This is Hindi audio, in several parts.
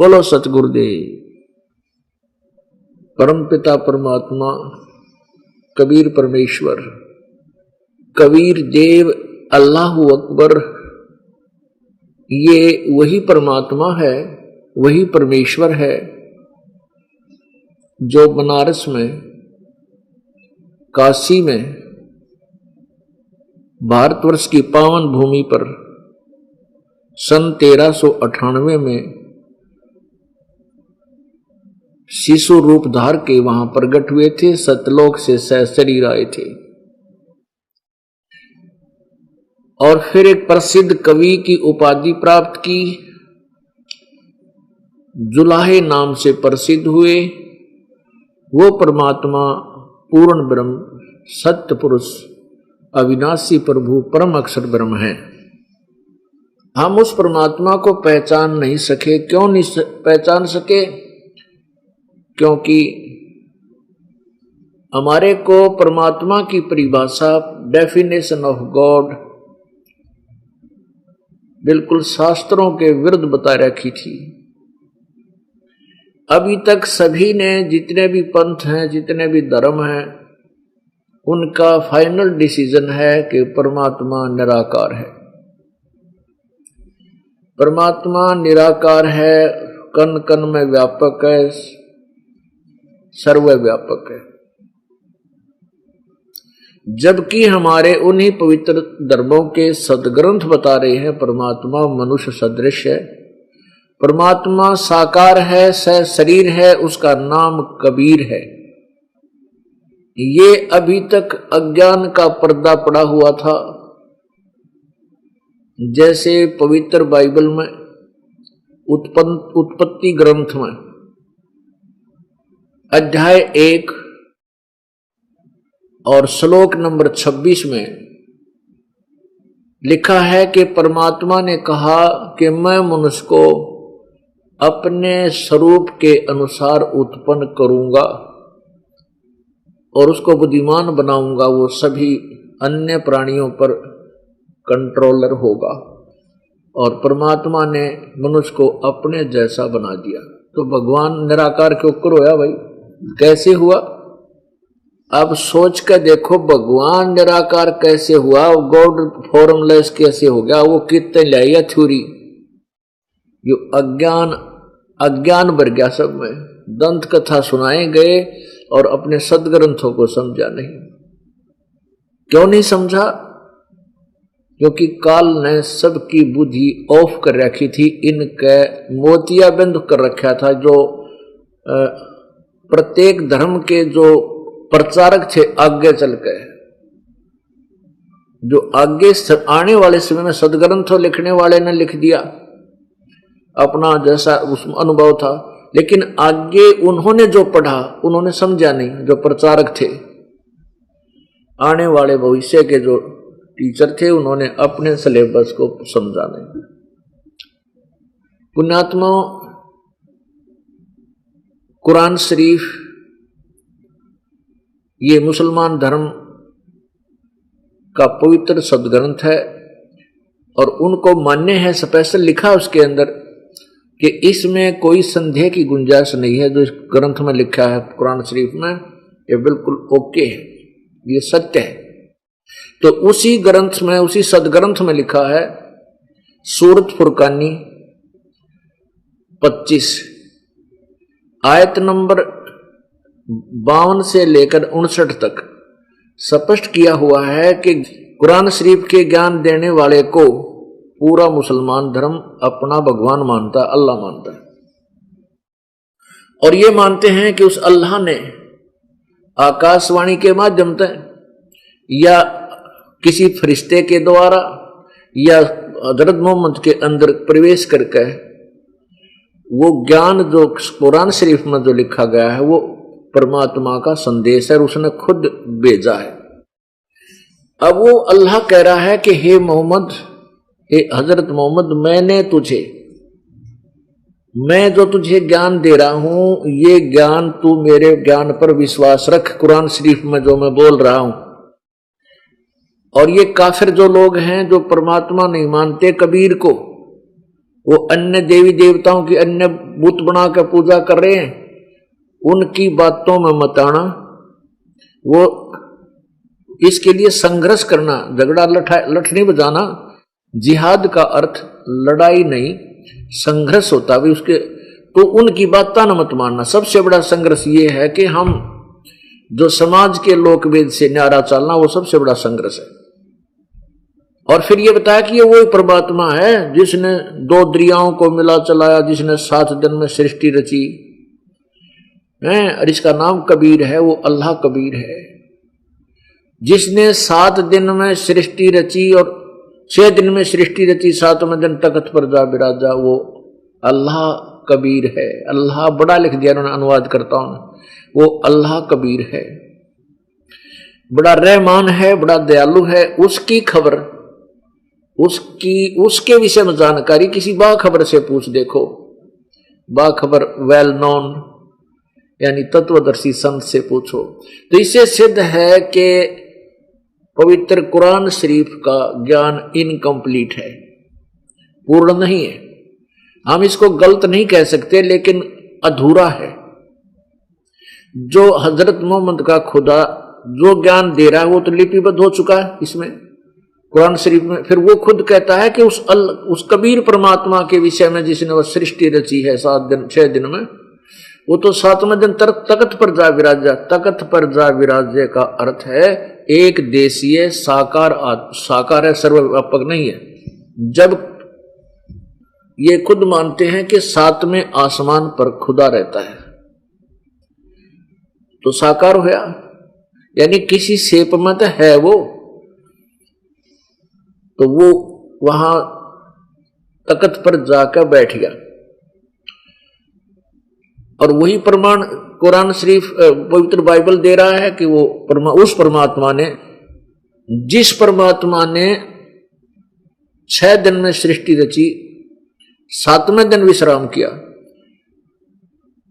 बोलो सतगुरुदेव। परम पिता परमात्मा कबीर परमेश्वर, कबीर देव, अल्लाहु अकबर, ये वही परमात्मा है, वही परमेश्वर है जो बनारस में, काशी में, भारतवर्ष की पावन भूमि पर सन 1398 में शिशु रूप धार के वहां प्रकट हुए थे। सतलोक से सशरीर आए थे और फिर एक प्रसिद्ध कवि की उपाधि प्राप्त की, जुलाहे नाम से प्रसिद्ध हुए। वो परमात्मा पूर्ण ब्रह्म, सत्य पुरुष, अविनाशी प्रभु, परम अक्षर ब्रह्म है। हम उस परमात्मा को पहचान नहीं सके। क्यों नहीं पहचान सके? क्योंकि हमारे को परमात्मा की परिभाषा, डेफिनेशन ऑफ गॉड, बिल्कुल शास्त्रों के विरुद्ध बता रखी थी। अभी तक सभी ने, जितने भी पंथ हैं, जितने भी धर्म हैं, उनका फाइनल डिसीजन है कि परमात्मा निराकार है। परमात्मा निराकार है, कण कण में व्यापक है, सर्वव्यापक है। जबकि हमारे उन्हीं पवित्र धर्मों के सदग्रंथ बता रहे हैं परमात्मा मनुष्य सदृश है, परमात्मा साकार है, शरीर है, उसका नाम कबीर है। ये अभी तक अज्ञान का पर्दा पड़ा हुआ था। जैसे पवित्र बाइबल में उत्पत्ति ग्रंथ में अध्याय 1 और श्लोक नंबर 26 में लिखा है कि परमात्मा ने कहा कि मैं मनुष्य को अपने स्वरूप के अनुसार उत्पन्न करूंगा और उसको बुद्धिमान बनाऊंगा, वो सभी अन्य प्राणियों पर कंट्रोलर होगा। और परमात्मा ने मनुष्य को अपने जैसा बना दिया। तो भगवान निराकार के ऊपर होया भाई, कैसे हुआ? अब सोच कर देखो, भगवान निराकार कैसे हुआ, गॉड फॉर्मलेस कैसे हो गया? वो कितने लाया थ्योरी, जो अज्ञान भर गया सब में। दंत कथा सुनाए गए और अपने सदग्रंथों को समझा नहीं। क्यों नहीं समझा? क्योंकि काल ने सबकी बुद्धि ऑफ कर रखी थी, इनके मोतियाबंद कर रखा था। जो प्रत्येक धर्म के जो प्रचारक थे आगे चल के, जो आगे आने वाले समय में सदग्रंथों लिखने वाले ने लिख दिया अपना जैसा उस अनुभव था, लेकिन आगे उन्होंने जो पढ़ा उन्होंने समझा नहीं। जो प्रचारक थे, आने वाले भविष्य के जो टीचर थे, उन्होंने अपने सिलेबस को समझा नहीं। पुण्यात्मा, कुरान शरीफ ये मुसलमान धर्म का पवित्र सदग्रंथ है और उनको मान्य है। स्पेशल लिखा उसके अंदर कि इसमें कोई संदेह की गुंजाइश नहीं है। जो इस ग्रंथ में लिखा है कुरान शरीफ में, ये बिल्कुल ओके है, ये सत्य है। तो उसी ग्रंथ में, उसी सदग्रंथ में लिखा है, सूरत फुरकानी 25 आयत नंबर 52 से लेकर 59 तक स्पष्ट किया हुआ है कि कुरान शरीफ के ज्ञान देने वाले को पूरा मुसलमान धर्म अपना भगवान मानता, अल्लाह मानता है। और ये मानते हैं कि उस अल्लाह ने आकाशवाणी के माध्यम से या किसी फरिश्ते के द्वारा या हजरत मोहम्मद के अंदर प्रवेश करके वो ज्ञान जो कुरान शरीफ में जो लिखा गया है वो परमात्मा का संदेश है, उसने खुद भेजा है। अब वो अल्लाह कह रहा है कि हे मोहम्मद, हे हजरत मोहम्मद, मैं जो तुझे ज्ञान दे रहा हूं, ये ज्ञान तू मेरे ज्ञान पर विश्वास रख, कुरान शरीफ में जो मैं बोल रहा हूं। और ये काफिर जो लोग हैं, जो परमात्मा नहीं मानते, कबीर को, वो अन्य देवी देवताओं की अन्य बुत बना कर पूजा कर रहे हैं, उनकी बातों में मत आना। वो इसके लिए संघर्ष करना, झगड़ा लठ नहीं बजाना। जिहाद का अर्थ लड़ाई नहीं, संघर्ष होता भी उसके, तो उनकी बातें न मत मानना। सबसे बड़ा संघर्ष ये है कि हम जो समाज के लोकवेद से न्यारा चलना, वो सबसे बड़ा संघर्ष है। और फिर ये बताया कि ये वही परमात्मा है जिसने दो दरियाओं को मिला चलाया, जिसने 7 दिन में सृष्टि रची है, और इसका नाम कबीर है। वो अल्लाह कबीर है जिसने 7 दिन में सृष्टि रची और 6 दिन में सृष्टि रची, 7वें दिन तख्त पर जा विराजा। वो अल्लाह कबीर है। अल्लाह बड़ा लिख दिया उन्होंने अनुवाद करता हूं, वो अल्लाह कबीर है, बड़ा रहमान है, बड़ा दयालु है। उसकी खबर, उसके विषय में जानकारी किसी बाखबर से पूछ देखो। बाखबर वेल नोन यानी तत्वदर्शी संत से पूछो। तो इससे सिद्ध है कि पवित्र कुरान शरीफ का ज्ञान इनकम्प्लीट है, पूर्ण नहीं है। हम इसको गलत नहीं कह सकते, लेकिन अधूरा है। जो हजरत मोहम्मद का खुदा जो ज्ञान दे रहा है वो तो लिपिबद्ध हो चुका है इसमें कुरान शरीफ में। फिर वो खुद कहता है कि उस कबीर परमात्मा के विषय में जिसने वो सृष्टि रची है 6 दिन में, वो तो 7वें दिन तख्त पर जा विराजा। तख्त पर जा विराजे का अर्थ है एक देशीय साकार है, सर्वव्यापक नहीं है। जब ये खुद मानते हैं कि 7वें आसमान पर खुदा रहता है, तो साकार होया, यानी किसी शेप में तो है वो, तो वो वहां तख्त पर जाकर बैठ गया। और वही प्रमाण कुरान शरीफ पवित्र बाइबल दे रहा है कि वो उस परमात्मा ने, जिस परमात्मा ने 6 दिन में सृष्टि रची, 7वें दिन विश्राम किया,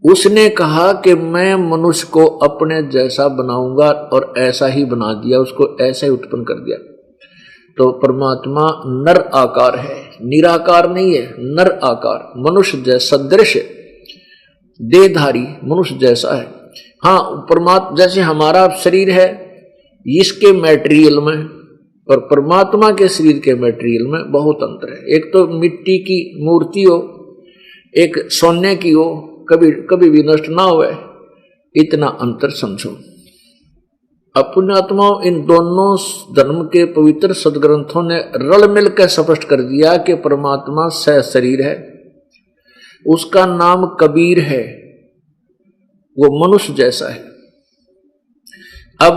उसने कहा कि मैं मनुष्य को अपने जैसा बनाऊंगा, और ऐसा ही बना दिया, उसको ऐसा ही उत्पन्न कर दिया। तो परमात्मा नर आकार है, निराकार नहीं है, नर आकार, मनुष्य जैसा सदृश, देहधारी मनुष्य जैसा है। हाँ, परमात्मा जैसे हमारा शरीर है, इसके मैटेरियल में और परमात्मा के शरीर के मैटेरियल में बहुत अंतर है। एक तो मिट्टी की मूर्ति हो, एक सोने की हो, कभी भी नष्ट ना हो, इतना अंतर समझो। अपने आत्माओं, इन दोनों धर्म के पवित्र सदग्रंथों ने रल मिलकर स्पष्ट कर दिया कि परमात्मा सह शरीर है, उसका नाम कबीर है, वो मनुष्य जैसा है। अब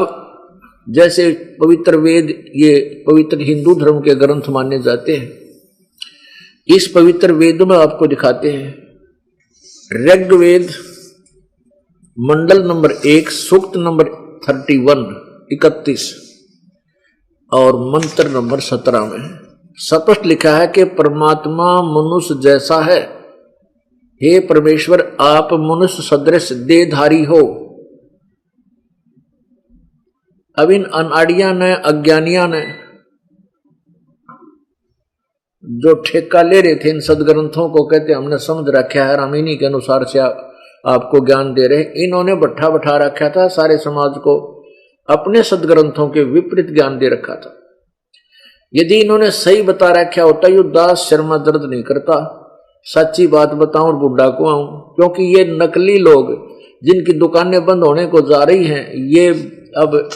जैसे पवित्र वेद, ये पवित्र हिंदू धर्म के ग्रंथ माने जाते हैं, इस पवित्र वेद में आपको दिखाते हैं ऋग्वेद मंडल नंबर 1 सूक्त नंबर 31 और मंत्र नंबर 17 में स्पष्ट लिखा है कि परमात्मा मनुष्य जैसा है। हे परमेश्वर, आप मनुष्य सदृश देहधारी हो। अब इन अनाड़िया ने, अज्ञानिया ने जो ठेका ले रहे थे इन सदग्रंथों को, कहते हमने समझ रखा है, हम इन्हीं के अनुसार से आपको ज्ञान दे रहे, इन्होंने बैठा रखा था सारे समाज को, अपने सदग्रंथों के विपरीत ज्ञान दे रखा था। यदि इन्होंने सही बता रखा होता, यो दास शर्मा दर्द नहीं करता। सच्ची बात बताऊं और बुढ़ा को आऊं, क्योंकि ये नकली लोग जिनकी दुकानें बंद होने को जा रही हैं, ये अब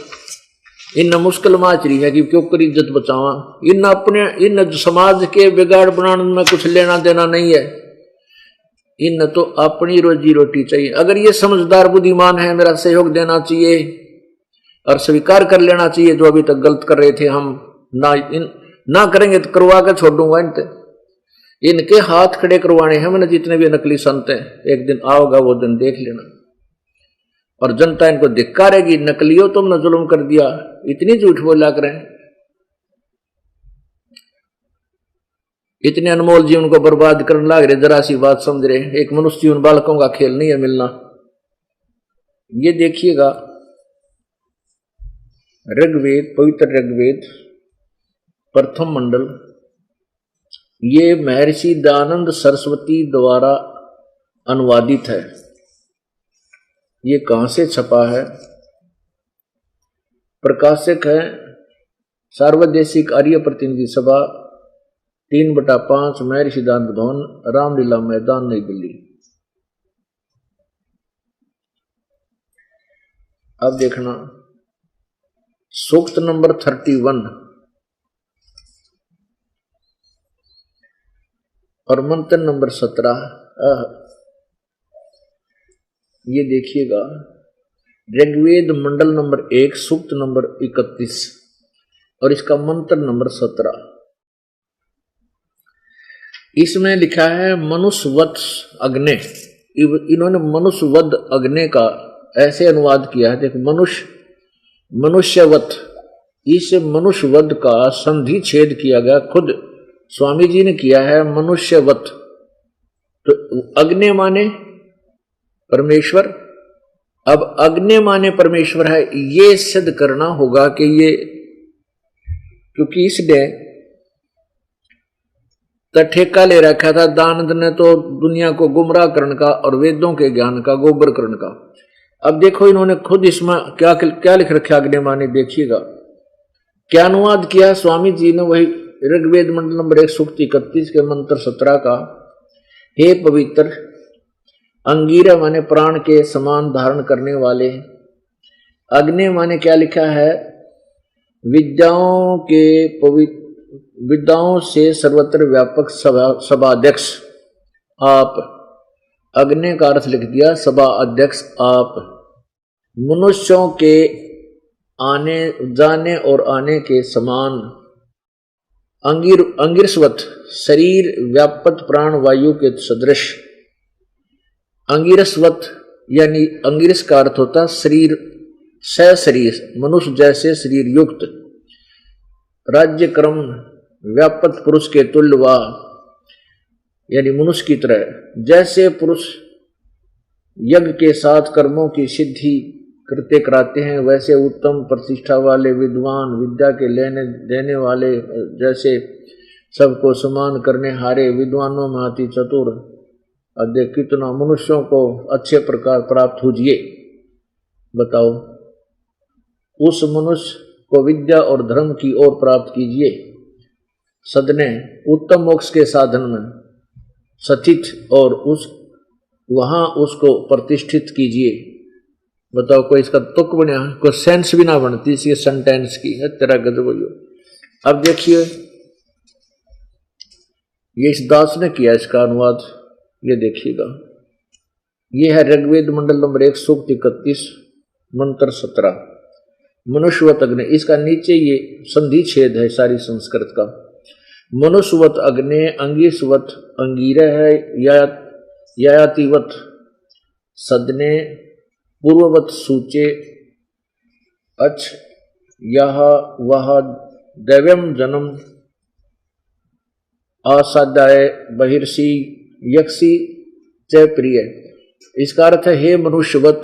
इन मुश्किल माच रही है कि क्यों कर इज्जत बचावा। इन समाज के बिगाड़ बनाने में कुछ लेना देना नहीं है, इन तो अपनी रोजी रोटी चाहिए। अगर ये समझदार बुद्धिमान है, मेरा सहयोग देना चाहिए और स्वीकार कर लेना चाहिए जो अभी तक गलत कर रहे थे। हम ना करेंगे तो करवा कर छोड़ दूंगा इनके हाथ खड़े करवाने हैं मैंने, जितने भी नकली संत हैं। एक दिन आओगा वो दिन, देख लेना, और जनता इनको धिक्कारेगी। नकलियों तुमने जुल्म कर दिया, इतनी झूठ बोला करें, इतने अनमोल जीवन को बर्बाद करने लग रहे, जरा सी बात समझ रहे। एक मनुष्य जीवन बालकों का खेल नहीं है मिलना। ये देखिएगा ऋग्वेद, पवित्र ऋग्वेद प्रथम मंडल ये महर्षि दयानंद सरस्वती द्वारा अनुवादित है। ये कहाँ से छपा है? प्रकाशक है सार्वदेशिक आर्य प्रतिनिधि सभा, 3/5, महर्षि दयानंद भवन, रामलीला मैदान, नई दिल्ली। अब देखना सूक्त नंबर 31 और मंत्र नंबर 17। ये देखिएगा, ऋग्वेद मंडल नंबर 1 सूक्त नंबर 31 और इसका मंत्र नंबर 17। इसमें लिखा है मनुष्यवत अग्नि। इन्होंने मनुष्यवद अग्नि का ऐसे अनुवाद किया है। देखो, मनुष्यवत, इस मनुष्यवद का संधि छेद किया गया, खुद स्वामी जी ने किया है मनुष्यवत। तो अग्नि माने परमेश्वर। अब अग्नि माने परमेश्वर है, ये सिद्ध करना होगा कि ये, क्योंकि इसने तो ठेका ले रखा था दानंद ने तो दुनिया को गुमराह करने का और वेदों के ज्ञान का गोबर करने का। अब देखो इन्होंने खुद इसमें क्या लिख रखा अग्नि माने, देखिएगा क्या अनुवाद किया स्वामी जी ने। वही ऋग्वेद मंडल नंबर 1 सूक्त 31 के मंत्र 17 का, हे पवित्र अंगीरा माने प्राण के समान धारण करने वाले। अग्नि माने क्या लिखा है, विद्याओं से सर्वत्र व्यापक सभाध्यक्ष आप। अग्नि का अर्थ लिख दिया सभा अध्यक्ष आप। मनुष्यों के आने जाने और आने के समान। अंगिरसवत शरीर व्यापक प्राण वायु के सदृश। अंगिरसवत यानी अंगिरस का अर्थ होता शरीर, सशरीर मनुष्य जैसे शरीर युक्त। राज्य क्रम व्यापक पुरुष के तुल्य वा, यानी मनुष्य की तरह। जैसे पुरुष यज्ञ के साथ कर्मों की सिद्धि कृत्य कराते हैं, वैसे उत्तम प्रतिष्ठा वाले विद्वान, विद्या के लेने देने वाले, जैसे सबको समान करने हारे विद्वानों में अति चतुर। अद्य कितना मनुष्यों को अच्छे प्रकार प्राप्त हुजिए। बताओ, उस मनुष्य को विद्या और धर्म की ओर प्राप्त कीजिए। सदने उत्तम मोक्ष के साधन में सचित और वहां उसको प्रतिष्ठित कीजिए। बताओ, कोई इसका तुक बना, कोई सेंस भी ना बनती इसकी सेंटेंस की है, तेरा गजब हो। अब देखिए, ये इस दास ने किया इसका अनुवाद, ये देखिएगा। ये है ऋग्वेद मंडल नंबर 1 सूक्त 31 मंत्र 17, मनुष्यवत अग्नि। इसका नीचे ये संधि छेद है सारी संस्कृत का। मनुष्यवत अग्नि, अंगीसवत अंगीर है, यातिवत सदने, पूर्ववत सूचे, अच्छ यह वह दैव्यम जन्म, आसादाय बहिर्षि यक्षी च प्रिय। इसका अर्थ है हे मनुष्यवत।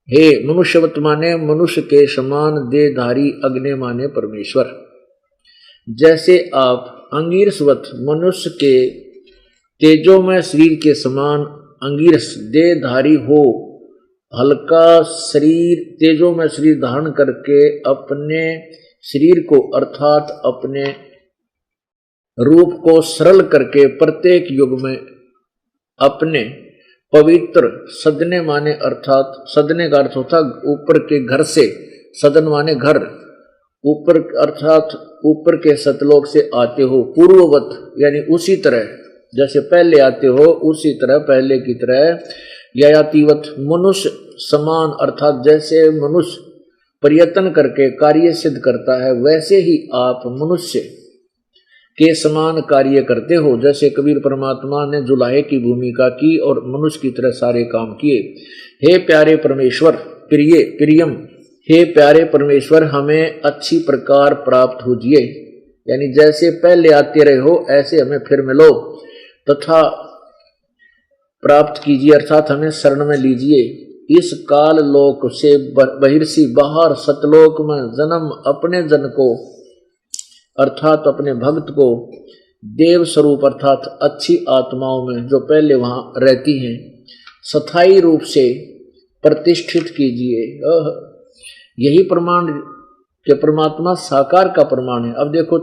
हे मनुष्यवत माने मनुष्य के समान देहधारी, अग्नि माने परमेश्वर। जैसे आप अंगीरसवत मनुष्य के तेजोमय शरीर के समान अंगीरस देहधारी हो, हल्का शरीर तेजोमय शरीर धारण करके अपने शरीर को अर्थात अपने रूप को सरल करके प्रत्येक युग में अपने पवित्र सदने माने, अर्थात सदने का अर्थ होता ऊपर के घर से, सदन माने घर, ऊपर अर्थात ऊपर के सतलोक से आते हो। पूर्ववत यानी उसी तरह जैसे पहले आते हो, उसी तरह पहले की तरह। यातिवत मनुष्य समान, अर्थात जैसे मनुष्य प्रयत्न करके कार्य सिद्ध करता है, वैसे ही आप मनुष्य के समान कार्य करते हो। जैसे कबीर परमात्मा ने जुलाहे की भूमिका की और मनुष्य की तरह सारे काम किए। हे प्यारे परमेश्वर, प्रियम, हे प्यारे परमेश्वर, हमें अच्छी प्रकार प्राप्त होजिए। यानी जैसे पहले आते रहे हो ऐसे हमें फिर मिलो तथा प्राप्त कीजिए, अर्थात हमें शरण में लीजिए। इस काल लोक से बहिर्षि बाहर सतलोक में जन्म अपने जन को, अर्थात अपने भक्त को देव स्वरूप अर्थात अच्छी आत्माओं में जो पहले वहां रहती हैं स्थायी रूप से प्रतिष्ठित कीजिए। यही प्रमाण कि परमात्मा साकार का प्रमाण है। अब देखो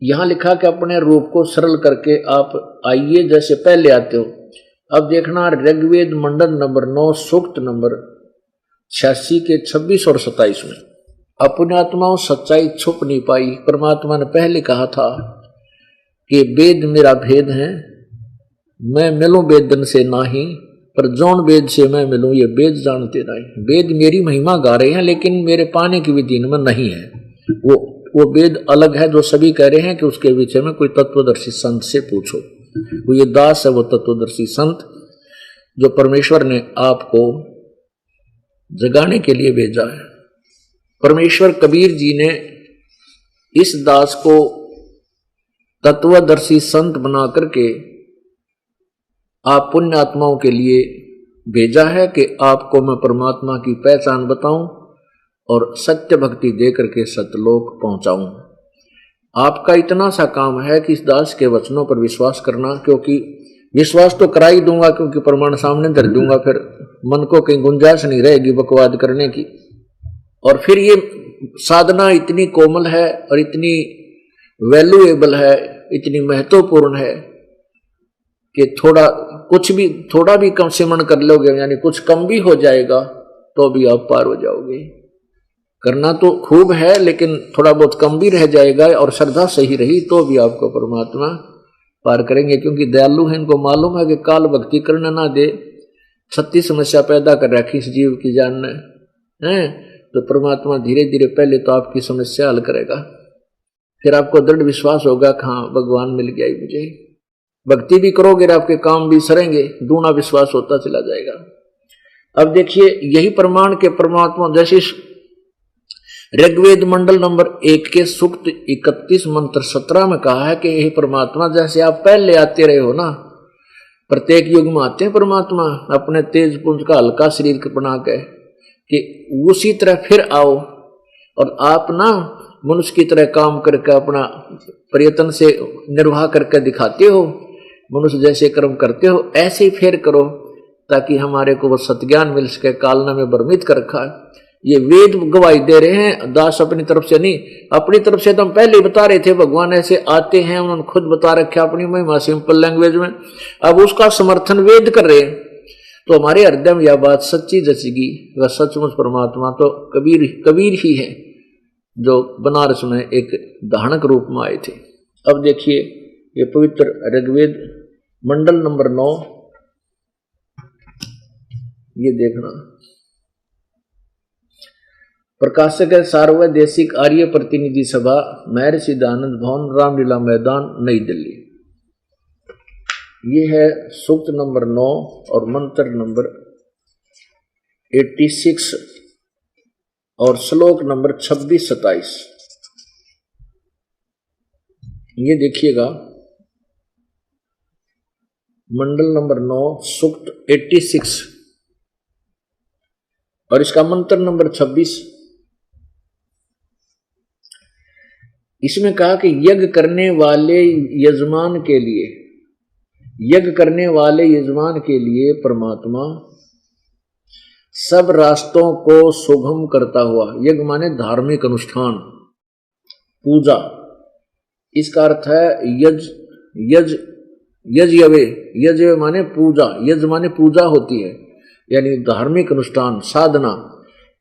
यहां लिखा कि अपने रूप को सरल करके आप आइए जैसे पहले आते हो। अब देखना ऋग्वेद मंडल नंबर 9 सूक्त नंबर 86 के 26 और 27 में, अपने आत्माओं सच्चाई छुप नहीं पाई। परमात्मा ने पहले कहा था कि वेद मेरा भेद है, मैं मिलूं वेदन से नाही, पर जौन वेद से मैं मिलूं ये वेद जानते नहीं। वेद मेरी महिमा गा रहे हैं लेकिन मेरे पाने की विधि इनमें नहीं है। वो वेद अलग है जो सभी कह रहे हैं कि उसके विषय में कोई तत्वदर्शी संत से पूछो। वो ये दास है वो तत्वदर्शी संत जो परमेश्वर ने आपको जगाने के लिए भेजा है। परमेश्वर कबीर जी ने इस दास को तत्वदर्शी संत बना करके आप पुण्य आत्माओं के लिए भेजा है कि आपको मैं परमात्मा की पहचान बताऊं और सत्य भक्ति दे करके सतलोक पहुंचाऊं। आपका इतना सा काम है कि इस दास के वचनों पर विश्वास करना, क्योंकि विश्वास तो करा ही दूंगा क्योंकि प्रमाण सामने धर दूंगा, फिर मन को कहीं गुंजाइश नहीं रहेगी बकवाद करने की। और फिर ये साधना इतनी कोमल है और इतनी वैल्यूएबल है, इतनी महत्वपूर्ण है कि थोड़ा भी कम सिमरण कर लोगे, यानी कुछ कम भी हो जाएगा तो भी आप पार हो जाओगे। करना तो खूब है लेकिन थोड़ा बहुत कम भी रह जाएगा और श्रद्धा सही रही तो भी आपको परमात्मा पार करेंगे, क्योंकि दयालु है, इनको मालूम है कि काल भक्ति करने ना दे 36 समस्या पैदा कर रखी इस जीव की जान ने, तो परमात्मा धीरे धीरे पहले तो आपकी समस्या हल करेगा, फिर आपको दृढ़ विश्वास होगा कि हाँ भगवान मिल गया ही मुझे। भक्ति भी करोगे आपके काम भी सरेंगे, दूना विश्वास होता चला जाएगा। अब देखिए यही प्रमाण के परमात्मा जैसे ऋग्वेद मंडल नंबर 1 के सूक्त 31 मंत्र 17 में कहा है कि यही परमात्मा जैसे आप पहले आते रहे हो ना, प्रत्येक युग में आते हैं परमात्मा अपने तेज पुंज का हल्का शरीर बना के, कि उसी तरह फिर आओ और आप ना मनुष्य की तरह काम करके अपना प्रयत्न से निर्वाह करके दिखाते हो, मनुष्य जैसे कर्म करते हो ऐसे ही फिर करो ताकि हमारे को वो सत्ज्ञान मिल सके। कालना में भ्रमित कर रखा है, ये वेद गवाही दे रहे हैं, दास अपनी तरफ से नहीं, अपनी तरफ से तो हम पहले बता रहे थे भगवान ऐसे आते हैं, उन्होंने खुद बता रखा अपनी महिमा सिंपल लैंग्वेज में, अब उसका समर्थन वेद कर रहे हैं। तो हमारे हृदय में यह बात सच्ची जचेगी, वह सचमुच परमात्मा तो कबीर ही है जो बनारस में एक धारणक रूप में आए थे। अब देखिए ये पवित्र ऋग्वेद मंडल नंबर 9, ये देखना प्रकाशक है सार्वदेशिक आर्य प्रतिनिधि सभा, महर्षि दयानंद भवन, रामलीला मैदान, नई दिल्ली। ये है सूक्त नंबर 9 और मंत्र नंबर 86 और श्लोक नंबर 26-27। ये देखिएगा मंडल नंबर 9 सूक्त 86 और इसका मंत्र नंबर 26। इसमें कहा कि यज्ञ करने वाले यजमान के लिए परमात्मा सब रास्तों को सुगम करता हुआ, यज्ञ माने धार्मिक अनुष्ठान, पूजा, इसका अर्थ है यज्ञ माने पूजा, यज्ञ माने पूजा होती है, यानी धार्मिक अनुष्ठान, साधना।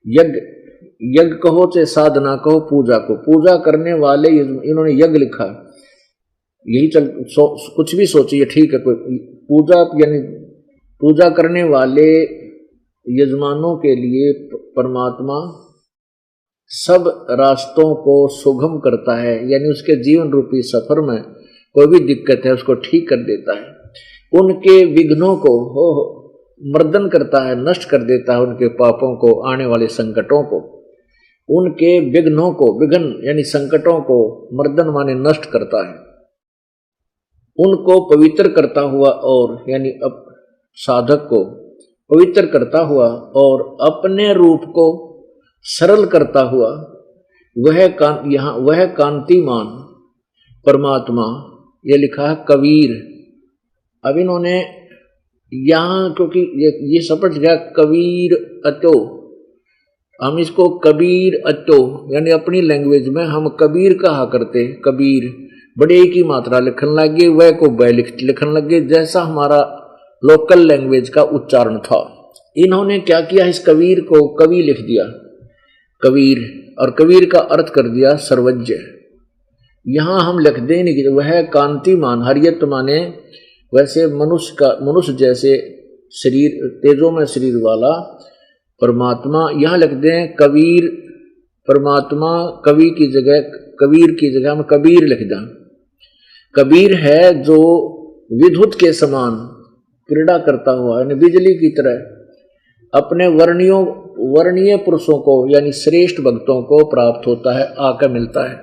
यज्ञ कहो चाहे साधना कहो, पूजा को पूजा करने वाले, इन्होंने यज्ञ लिखा, यही कुछ भी सोचिए ठीक है, कोई पूजा यानी पूजा करने वाले यजमानों के लिए परमात्मा सब रास्तों को सुगम करता है, यानी उसके जीवन रूपी सफर में कोई भी दिक्कत है उसको ठीक कर देता है, उनके विघ्नों को मर्दन करता है, नष्ट कर देता है, उनके पापों को, आने वाले संकटों को, उनके विघ्नों को, विघ्न यानी संकटों को मर्दन माने नष्ट करता है, उनको पवित्र करता हुआ और यानी अब साधक को पवित्र करता हुआ और अपने रूप को सरल करता हुआ वह कांतिमान परमात्मा, ये लिखा है कबीर। अब इन्होंने यहाँ क्योंकि ये सपट गया कबीर अतो, हम इसको कबीर अतो यानी अपनी लैंग्वेज में हम कबीर कहा करते, कबीर बड़े की मात्रा लिखने लगे, वह को वह लिखने लगे जैसा हमारा लोकल लैंग्वेज का उच्चारण था। इन्होंने क्या किया, इस कबीर को कवि लिख दिया, कबीर, और कबीर का अर्थ कर दिया सर्वज्ञ। यहां हम लिख दें कि वह कांतिमान, हरियत माने वैसे मनुष्य का, मनुष्य जैसे शरीर, तेजों में शरीर वाला परमात्मा, यहां लिख दें कबीर परमात्मा, कवि की जगह, कबीर की जगह हम कबीर लिख दें। कबीर है जो विद्युत के समान क्रीड़ा करता हुआ, यानी बिजली की तरह अपने वर्णीय पुरुषों को यानी श्रेष्ठ भक्तों को प्राप्त होता है, आकर मिलता है।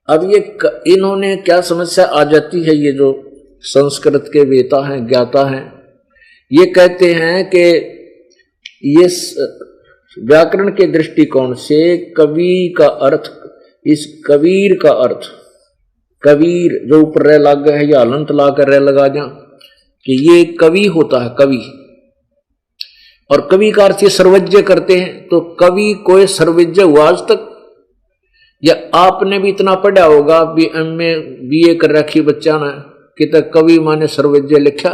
अब ये इन्होंने क्या समस्या आ जाती है, ये जो संस्कृत के वेता हैं, ज्ञाता हैं, ये कहते हैं कि ये व्याकरण के दृष्टिकोण से कवि का अर्थ, इस कबीर का अर्थ, कबीर जो ऊपर रह लग है या हलंत ला कर रह लगा जा, कि ये कवि होता है, कवि, और कवि का अर्थ ये सर्वज्ञ करते हैं। तो कवि कोई सर्वज्ञ हुआ आज तक? या आपने भी इतना पढ़ा होगा, BA कर रखी बच्चा ने, कि तक कवि माने सर्वज्ञ लिखा।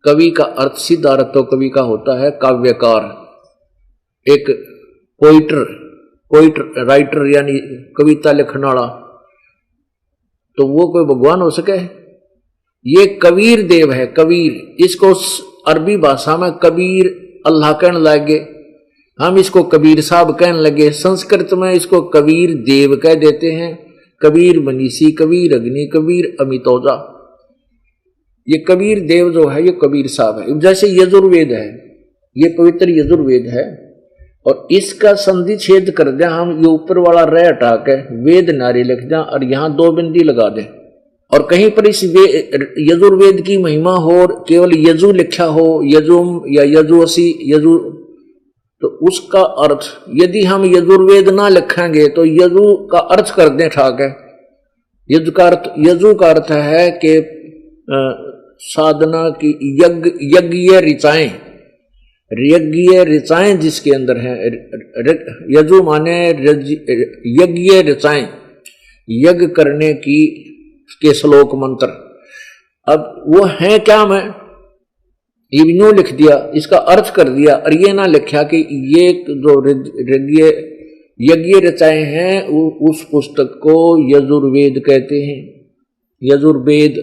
कवि का अर्थ, सीधा अर्थ तो कवि का होता है काव्यकार, एक पोइटर राइटर यानी कविता लिखने वाला। तो वो कोई भगवान हो सके? ये कबीर देव है, कबीर। इसको अरबी भाषा में कबीर अल्लाह कहने लगे, हम इसको कबीर साहब कहने लगे। संस्कृत में इसको कबीर देव कह देते हैं, कबीर मनीषी, कबीर अग्नि, कबीर अमितौजा। ये कबीर देव जो है ये कबीर साहब है। जैसे यजुर्वेद है, ये पवित्र यजुर्वेद है, और इसका संधि छेद कर दें हम, ये ऊपर वाला रह हटा के वेद नारी लिख दें और यहां 2 बिंदी लगा दें, और कहीं पर इस यजुर्वेद की महिमा हो और केवल यजु लिखा हो, यजुम या यजुअसी, यजु, तो उसका अर्थ यदि हम यजुर्वेद ना लिखेंगे तो यजु का अर्थ कर दें ठाक है। यजु का अर्थ है कि साधना की यज्ञ ऋचाएं, यज्ञ ऋचाएं जिसके अंदर है, यजु माने यज्ञ ऋचाएं, यज्ञ करने की के श्लोक मंत्र। अब वो है क्या, मैं यूं लिख दिया, इसका अर्थ कर दिया, और ये ना लिखा कि ये जो यज्ञ रचाए हैं उस पुस्तक को यजुर्वेद कहते हैं, यजुर्वेद।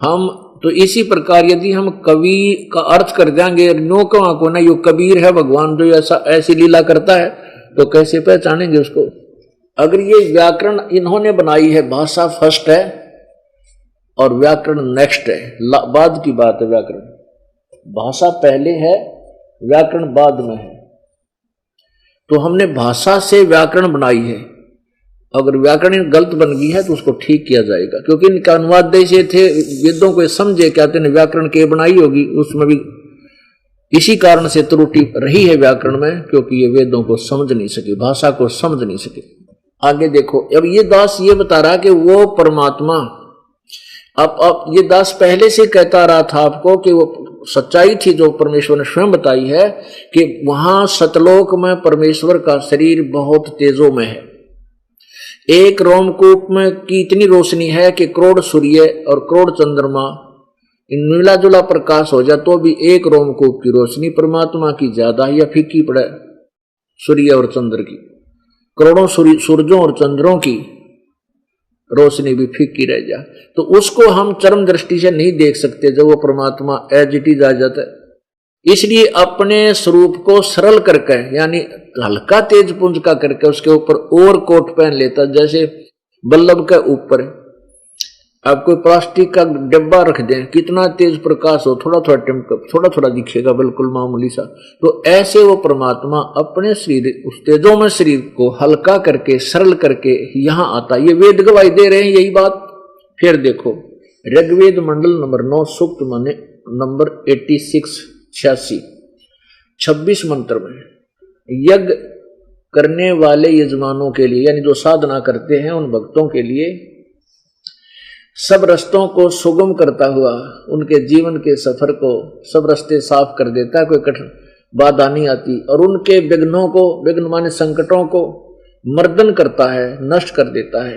हम तो इसी प्रकार यदि हम कवि का अर्थ कर देंगे, नो को ना यो कबीर है भगवान जो ऐसी लीला करता है, तो कैसे पहचानेंगे उसको? अगर ये व्याकरण इन्होंने बनाई है, भाषा फर्स्ट है और व्याकरण नेक्स्ट है, बाद की बात है। व्याकरण, भाषा पहले है, व्याकरण बाद में है। तो हमने भाषा से व्याकरण बनाई है, अगर व्याकरण गलत बन गई है तो उसको ठीक किया जाएगा, क्योंकि इनका अनुवाद ऐसे थे, वेदों को समझे क्या ने व्याकरण के बनाई होगी, उसमें भी इसी कारण से त्रुटि रही है व्याकरण में, क्योंकि ये वेदों को समझ नहीं सके, भाषा को समझ नहीं सके। आगे देखो, अब ये दास ये बता रहा कि वो परमात्मा, अब ये दास पहले से कहता रहा था आपको कि वो सच्चाई थी जो परमेश्वर ने स्वयं बताई है, कि वहां सतलोक में परमेश्वर का शरीर बहुत तेजों में है। एक रोमकूप में की इतनी रोशनी है कि करोड़ सूर्य और करोड़ चंद्रमा इन मिला जुला प्रकाश हो जाए तो भी एक रोमकूप की रोशनी परमात्मा की ज्यादा या फीकी पड़े सूर्य और चंद्र की। करोड़ों सूरजों और चंद्रों की रोशनी भी फीकी रह जाए, तो उसको हम चरम दृष्टि से नहीं देख सकते जब वो परमात्मा एज इट इज आ जाता है। इसलिए अपने स्वरूप को सरल करके, यानी हल्का तेज पुंज का करके उसके ऊपर और कोट पहन लेता। जैसे बल्लभ के ऊपर आप कोई प्लास्टिक का डब्बा रख दें, कितना तेज प्रकाश हो, थोड़ा थोड़ा दिखेगा, बिल्कुल मामूली सा। तो ऐसे वो परमात्मा अपने शरीर, उस तेजों में शरीर को हल्का करके सरल करके यहां आता। ये वेद गवाही दे रहे हैं यही बात। फिर देखो ऋग्वेद मंडल नंबर 9 सूक्त माने नंबर 86 26 मंत्र में, यज्ञ करने वाले यजमानों के लिए, यानी जो साधना करते हैं उन भक्तों के लिए सब रास्तों को सुगम करता हुआ उनके जीवन के सफर को सब रास्ते साफ कर देता है, कोई कठिन बाधा नहीं आती, और उनके विघ्नों को, विघ्न माने संकटों को मर्दन करता है, नष्ट कर देता है,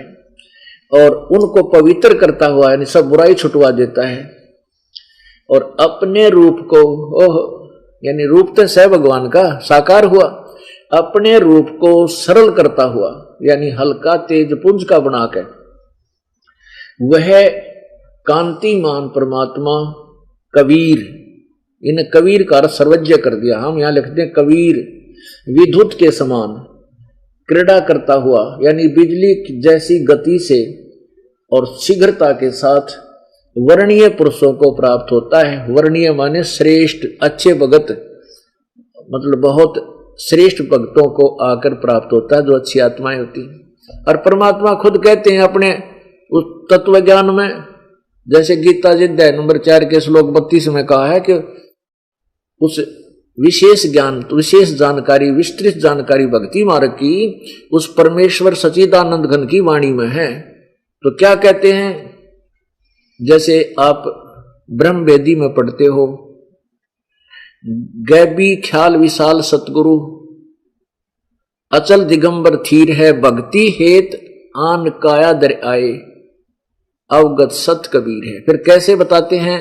और उनको पवित्र करता हुआ यानी सब बुराई छुटवा देता है। और अपने रूप को, ओह यानी रूप तो सह भगवान का साकार हुआ, अपने रूप को सरल करता हुआ यानी हल्का तेज पुंज का बनाकर वह कांतिमान परमात्मा कबीर, इन कबीर का अर्थ सर्वज्ञ कर दिया, हम यहां लिखते हैं कबीर, विद्युत के समान क्रीड़ा करता हुआ यानी बिजली जैसी गति से और शीघ्रता के साथ वर्णीय पुरुषों को प्राप्त होता है। वर्णीय माने श्रेष्ठ, अच्छे भगत, मतलब बहुत श्रेष्ठ भक्तों को आकर प्राप्त होता है, जो अच्छी आत्माएं होती हैं। और परमात्मा खुद कहते हैं अपने उस तत्व ज्ञान में, जैसे गीता जी अध्याय नंबर 4 के श्लोक 32 में कहा है कि उस विशेष ज्ञान, विशेष जानकारी, विस्तृत जानकारी भक्ति मार्ग की उस परमेश्वर सच्चिदानंद घन की वाणी में है। तो क्या कहते हैं, जैसे आप ब्रह्म वेदी में पढ़ते हो, गैबी ख्याल विशाल सतगुरु अचल दिगंबर थीर है, भक्ति हेत आन काया दर आए, अवगत सत कबीर है। फिर कैसे बताते हैं,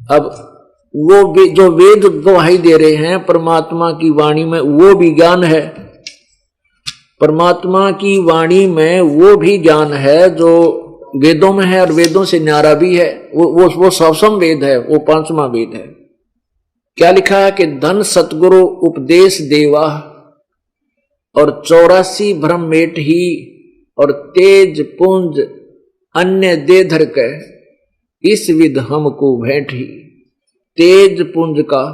अब वो जो वेद गवाही दे रहे हैं परमात्मा की वाणी में, वो भी ज्ञान है, परमात्मा की वाणी में वो भी ज्ञान है जो वेदों में है और वेदों से न्यारा भी है, वो सवसम वेद है, वो 5वां वेद है। क्या लिखा है कि धन सतगुरु उपदेश देवा और 84 ब्रह्मेट ही और तेज पुंज अन्य दे धर के इस विध हमको भेंट ही। तेज पुंज का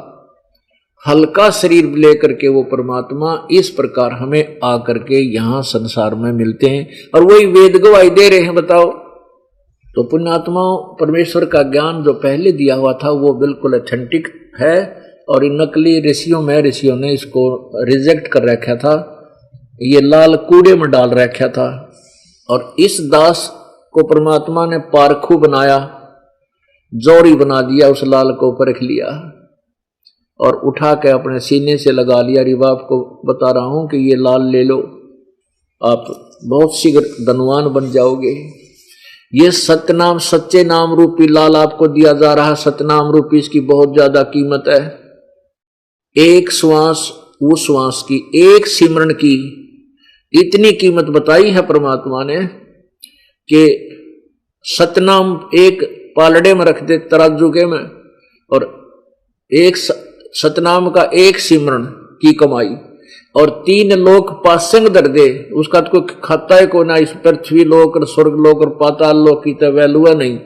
हल्का शरीर लेकर के वो परमात्मा इस प्रकार हमें आकर के यहां संसार में मिलते हैं और वही वेद गवाही दे रहे हैं। बताओ, तो पुण्यात्माओं, परमेश्वर का ज्ञान जो पहले दिया हुआ था वो बिल्कुल ऑथेंटिक है, और इन नकली ऋषियों ने इसको रिजेक्ट कर रखा था, ये लाल कूड़े में डाल रखा था, और इस दास को परमात्मा ने पारखू बनाया, जोरी बना दिया, उस लाल को परख लिया और उठा के अपने सीने से लगा लिया। रिवा आपको बता रहा हूं कि ये लाल ले लो, आप बहुत शीघ्र धनवान बन जाओगे। ये सतनाम, सच्चे नाम रूपी लाल आपको दिया जा रहा, सतनाम रूपी, इसकी बहुत ज्यादा कीमत है। एक श्वास, वो श्वास की, एक सिमरन की इतनी कीमत बताई है परमात्मा ने कि सतनाम एक पालड़े में रख दे तराजू के में, और एक सतनाम का एक सिमरन की कमाई, और 3 लोक पासंग दर दे, उसका तो कोई खाता है को ना, इस पृथ्वी लोक और स्वर्ग लोक और पाताल लोक की तो वैल्यू है नहीं,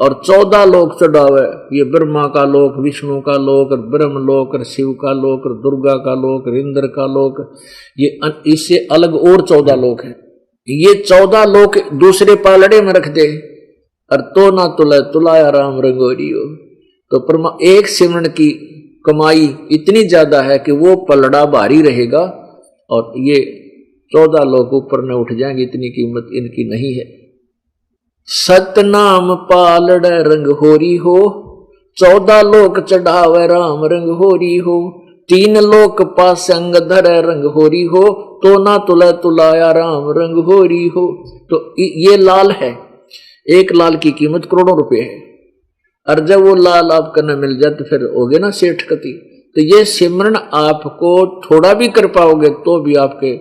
और 14 लोक चढ़ावे, ये ब्रह्मा का लोक, विष्णु का लोक, और ब्रह्म लोक, और शिव का लोक, और दुर्गा का लोक, और इंद्र का लोक, ये इससे अलग और 14 लोक है। ये 14 लोक दूसरे पालड़े में रख दे और तो ना तुलाया राम रंगोरियो, तो एक सिमरन की कमाई इतनी ज्यादा है कि वो पलड़ा भारी रहेगा और ये 14 लोग ऊपर न उठ जाएंगे, इतनी कीमत इनकी नहीं है। सतनाम पालड़ रंग होरी हो, 14 लोक चढ़ावे राम रंग होरी हो, 3 लोक पासंग धर रंग होरी हो, तो ना तुलाया राम रंग होरी हो। तो ये लाल है, एक लाल की कीमत करोड़ों रुपए है, और जब वो लाल आपका न मिल जाए तो फिर होगे ना सेठ कति। तो ये सिमरन आपको थोड़ा भी कर पाओगे तो भी आपके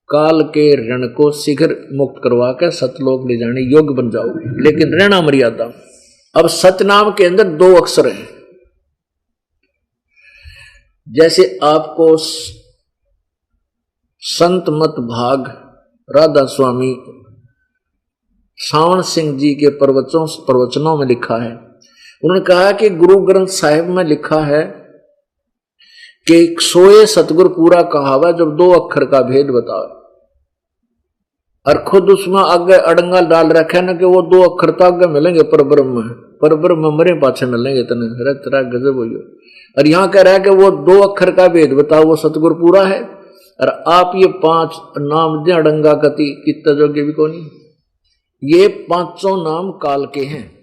काल के ऋण को शीघ्र मुक्त करवा कर सतलोक ले जाने योग्य बन जाओगे, लेकिन रहना मर्यादा। अब सतनाम के अंदर 2 अक्षर हैं, जैसे आपको संत मत भाग राधा स्वामी सावण सिंह जी के प्रवचनों में लिखा है। उन्होंने कहा कि गुरु ग्रंथ साहिब में लिखा है कि सोए सतगुरु पूरा कहावा जब 2 अक्षर का भेद बताओ, और खुद उसमें आगे अड़ंगा डाल रखा है ना कि वो 2 अक्षर तो आगे मिलेंगे पर ब्रह्म मरे पाछे मिलेंगे, तने तेरा गजब हो। और यहां कह रहा है कि वो 2 अक्षर का भेद बताओ, वो सतगुरु पूरा है। और आप ये 5 नाम दे अड़ंगा गति कितना जोग्य भी कोनी। ये 500 नाम काल के हैं।